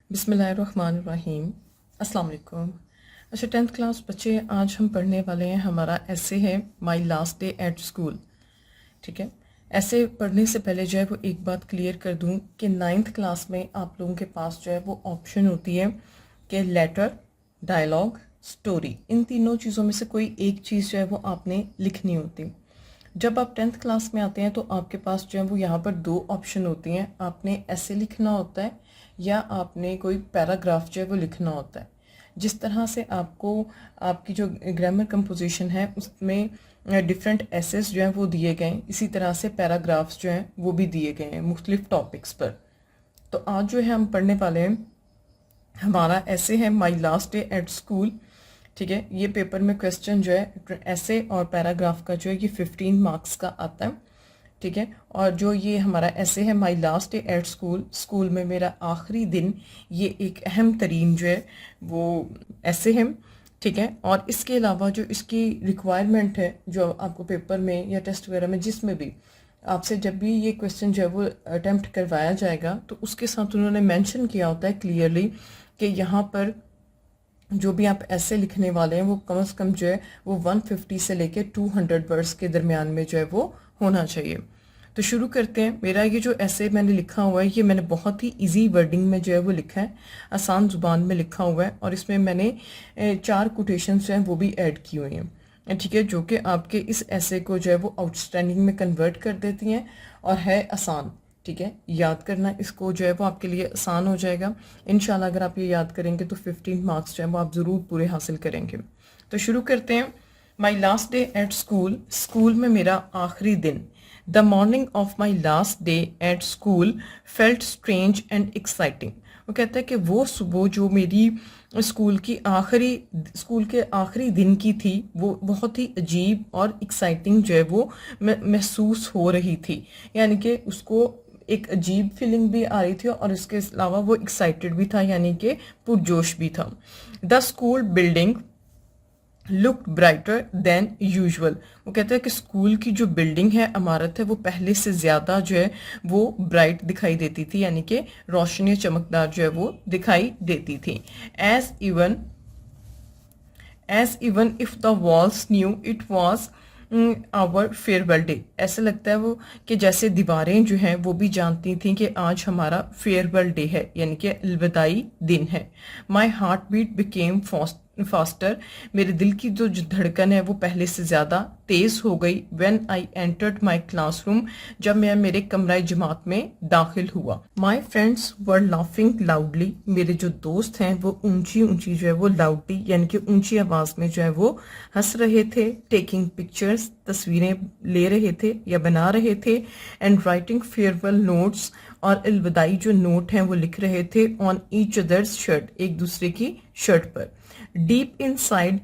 बिस्मिल्लाहिर्रहमानिर्रहीम। अस्सलाम वालेकुम। अच्छा, 10th क्लास बच्चे, आज हम पढ़ने वाले हैं, हमारा ऐसे है my last day at school. ठीक है, ऐसे पढ़ने से पहले जो है वो एक बात क्लियर कर दूं कि 9th क्लास में आप लोगों के पास जो है वो ऑप्शन होती है कि लेटर, डायलॉग, स्टोरी, इन तीनों चीज़ों में से कोई एक चीज़ जो है वो आपने लिखनी होती। जब आप 10th क्लास में आते हैं तो आपके पास जो है वो यहाँ पर दो ऑप्शन होती हैं, आपने ऐसे लिखना होता है या आपने कोई पैराग्राफ जो है वो लिखना होता है। जिस तरह से आपको आपकी जो ग्रामर कंपोजिशन है उसमें डिफरेंट एसेस जो हैं वो दिए गए हैं, इसी तरह से पैराग्राफ्स जो हैं वो भी दिए गए हैं मुख्तलिफ टॉपिक्स पर। तो आज जो है हम पढ़ने वाले हैं, हमारा ऐसे है my last day at school. ठीक है, ये पेपर में क्वेश्चन जो है ऐसे और पैराग्राफ का जो है ये 15 मार्क्स का आता है। ठीक है, और जो ये हमारा ऐसे है my last day at school, school में मेरा आखिरी दिन, ये एक अहम तरीन जो है वो ऐसे है। ठीक है, और इसके अलावा जो इसकी रिक्वायरमेंट है जो आपको पेपर में या टेस्ट वगैरह में जिसमें भी आपसे जब भी ये क्वेश्चन जो है वो अटेम्प्ट करवाया जाएगा तो उसके साथ उन्होंने मेंशन किया होता है क्लियरली कि यहाँ पर जो भी आप ऐसे लिखने वाले हैं वो कम से कम जो है वो 150 से लेके 200 वर्ड्स के दरमियान में जो है वो होना चाहिए। तो शुरू करते हैं। मेरा ये जो ऐसे मैंने लिखा हुआ है ये मैंने बहुत ही इजी वर्डिंग में जो है वो लिखा है, आसान ज़ुबान में लिखा हुआ है, और इसमें मैंने 4 कोटेशंस जो हैं वो भी ऐड की हुई हैं। ठीक है, जो कि आपके इस ऐसे को जो है वो आउटस्टैंडिंग में कन्वर्ट कर देती हैं और है आसान। ठीक है, याद करना इसको जो है वो आपके लिए आसान हो जाएगा इंशाल्लाह। अगर आप ये याद करेंगे तो 15 मार्क्स जो है वो आप ज़रूर पूरे हासिल करेंगे। तो शुरू करते हैं। My last day at school, school में मेरा आखिरी दिन। The morning of my last day at school felt strange and exciting. वो कहता है कि वो सुबह जो मेरी स्कूल के आखिरी दिन की थी वो बहुत ही अजीब और एक्साइटिंग जो है वो महसूस हो रही थी, यानी कि उसको एक अजीब फीलिंग भी आ रही थी और इसके अलावा वो एक्साइटेड भी था, यानी कि पुरजोश भी था। The school building looked brighter than usual. वो कहता है कि स्कूल की जो बिल्डिंग है, इमारत है, वो पहले से ज़्यादा जो है वो ब्राइट दिखाई देती थी, यानी कि रोशनी चमकदार जो है वो दिखाई देती थी। As even if the walls knew it was our farewell day. ऐसा लगता है वो कि जैसे दीवारें जो हैं वो भी जानती थी कि आज हमारा फेयरवेल डे है, यानी कि अलविदाई दिन है। My heart beat became faster, मेरे दिल की जो धड़कन है वो पहले से ज़्यादा तेज़ हो गई। When I entered my classroom, जब मैं मेरे कमरा जमात में दाखिल हुआ। My friends were laughing loudly, मेरे जो दोस्त हैं वो ऊंची ऊंची जो है वो लाउडली यानी कि ऊंची आवाज़ में जो है वो हंस रहे थे। टेकिंग पिक्चर्स, तस्वीरें ले रहे थे या बना रहे थे। एंड राइटिंग फेयरवेल नोट्स, और अलविदाई जो नोट हैं वो लिख रहे थे। ऑन ईच अदर्स शर्ट, एक दूसरे की शर्ट पर। डीप इनसाइड,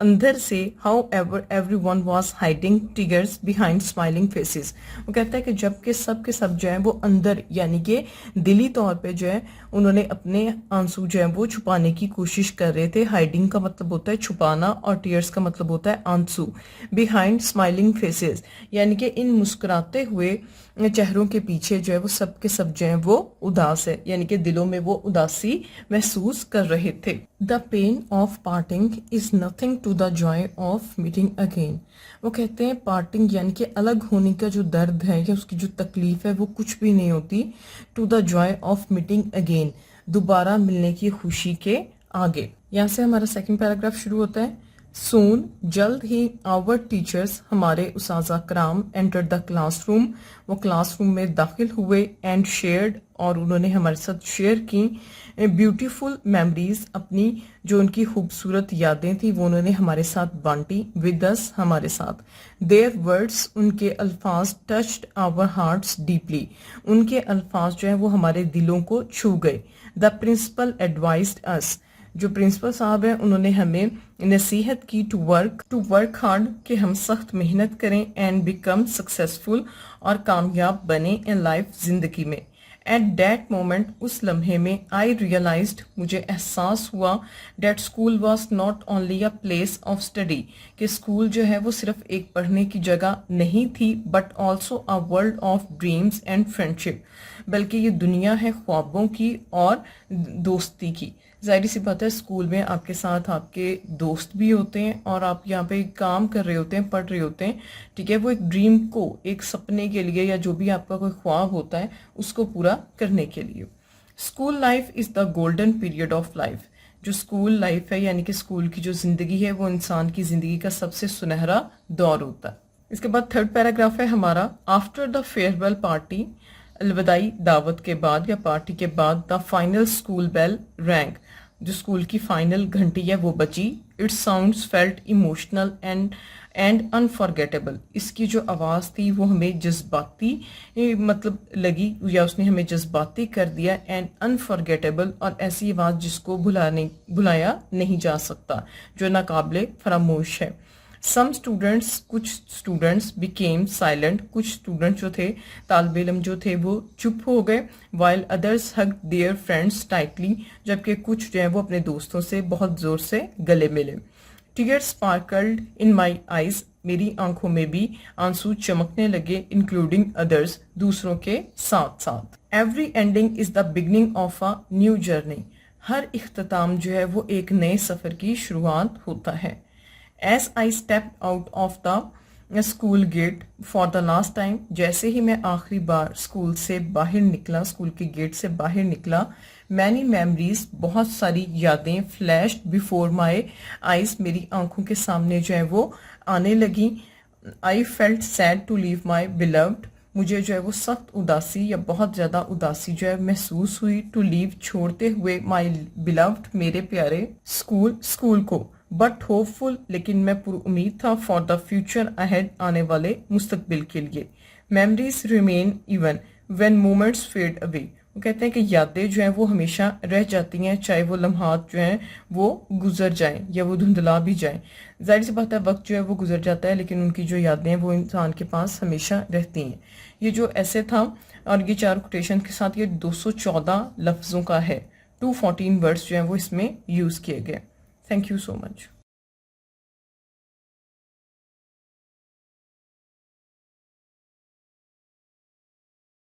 अंदर से, how ever every one was hiding tears behind smiling faces. वो कहता है कि जब के सब जो है वो अंदर यानी कि दिली तौर पे जो है उन्होंने अपने आंसू जो है वो छुपाने की कोशिश कर रहे थे। हाइडिंग का मतलब होता है छुपाना और टीयर्स का मतलब होता है आंसू। बिहाइंड स्माइलिंग फेसेस यानी कि इन मुस्कुराते हुए चेहरों के पीछे जो है वो सब के सब जो है वो उदास है, यानी कि दिलों में वो उदासी महसूस कर रहे थे। The pain of parting is nothing to the joy of meeting again. वो कहते हैं पार्टिंग यानी कि अलग होने का जो दर्द है या उसकी जो तकलीफ है वो कुछ भी नहीं होती to the joy of meeting again, दोबारा मिलने की खुशी के आगे। यहाँ से हमारा सेकंड पैराग्राफ शुरू होता है। सून, जल्द ही, आवर टीचर्स, हमारे उस्ताज़ा कराम, एंटर द क्लासरूम, वो क्लासरूम में दाखिल हुए। एंड शेयर्ड, और उन्होंने हमारे साथ शेयर की। ब्यूटीफुल मेमोरीज, अपनी जो उनकी खूबसूरत यादें थी वो उन्होंने हमारे साथ बांटी। विद अस, हमारे साथ। देयर वर्ड्स, उनके अल्फाज, टच्ड आवर हार्ट्स डीपली, उनके अल्फाज जो है वो हमारे दिलों को छू गए। द प्रिंसिपल एडवाइज्ड अस, जो प्रिंसिपल साहब हैं उन्होंने हमें नसीहत की। टू वर्क हार्ड, कि हम सख्त मेहनत करें। एंड बिकम सक्सेसफुल, और कामयाब बने इन लाइफ, जिंदगी में। एट दैट मोमेंट, उस लम्हे में। आई रियलाइज्ड, मुझे एहसास हुआ। That school was not only a place of study, कि स्कूल जो है वो सिर्फ एक पढ़ने की जगह नहीं थी, but also a world of dreams and friendship, بلکہ یہ دنیا ہے خوابوں کی اور دوستی کی. ظاہر سی بات ہے اسکول میں آپ کے ساتھ آپ کے دوست بھی ہوتے ہیں اور آپ یہاں پہ کام کر رہے ہوتے ہیں, پڑھ رہے ہوتے ہیں, ٹھیک ہے, وہ ایک ڈریم کو, ایک سپنے کے لیے یا جو بھی آپ کا کوئی خواب ہوتا ہے اس کو پورا کرنے کے لیے. School life is the golden period of life. جو اسکول لائف ہے یعنی کہ اسکول کی جو زندگی ہے وہ انسان کی زندگی کا سب سے سنہرا دور ہوتا ہے. اس کے بعد تھرڈ پیراگراف ہے ہمارا, after the farewell party, الوداعی دعوت کے بعد یا پارٹی کے بعد, دا فائنل اسکول بیل رینگ, جو اسکول کی فائنل گھنٹی ہے وہ بجی. It sounds felt emotional and unforgettable. اس کی جو آواز تھی وہ ہمیں جذباتی مطلب لگی یا اس نے ہمیں جذباتی کر دیا, اینڈ انفارگیٹیبل, اور ایسی آواز جس کو بھلایا نہیں جا سکتا, جو ناقابل فراموش ہے. سم اسٹوڈنٹس, کچھ اسٹوڈنٹس بیکیم سائلنٹ, کچھ اسٹوڈنٹ جو تھے, طالب علم جو تھے وہ چپ ہو گئے. While others hugged their friends tightly, جبکہ کچھ جو ہیں وہ اپنے دوستوں سے بہت زور سے گلے ملے. ٹیئرس اسپارکلڈ ان مائی آئیز, میری آنکھوں میں بھی آنسو چمکنے لگے, انکلوڈنگ ادرس, دوسروں کے ساتھ ساتھ. Every ending is the beginning of a new journey, ہر اختتام جو ہے وہ ایک نئے سفر کی شروعات ہوتا ہے. As I stepped out of the school gate for the last time, جیسے ہی میں آخری بار اسکول سے باہر نکلا, اسکول کے گیٹ سے باہر نکلا, many memories, بہت ساری یادیں, flashed before my eyes, میری آنکھوں کے سامنے جو ہے وہ آنے لگیں. I felt sad to leave my beloved, مجھے جو ہے وہ سخت اداسی یا بہت زیادہ اداسی جو ہے محسوس ہوئی. ٹو لیو, چھوڑتے ہوئے, مائی beloved, میرے پیارے اسکول کو. بٹ ہوپ فل, لیکن میں پر امید تھا, فار دا فیوچر اہیڈ, آنے والے مستقبل کے لیے. Memories remain even when moments fade away, وہ کہتے ہیں کہ یادیں جو ہیں وہ ہمیشہ رہ جاتی ہیں چاہے وہ لمحات جو ہیں وہ گزر جائیں یا وہ دھندلا بھی جائیں. ظاہر سی بات ہے وقت جو ہے وہ گزر جاتا ہے لیکن ان کی جو یادیں ہیں وہ انسان کے پاس ہمیشہ رہتی ہیں. یہ جو ایسے تھا اور یہ 4 کوٹیشن کے ساتھ یہ 214 لفظوں کا ہے. 214 ورڈز جو ہیں وہ اس میں یوز کیے گئے. Thank you so much.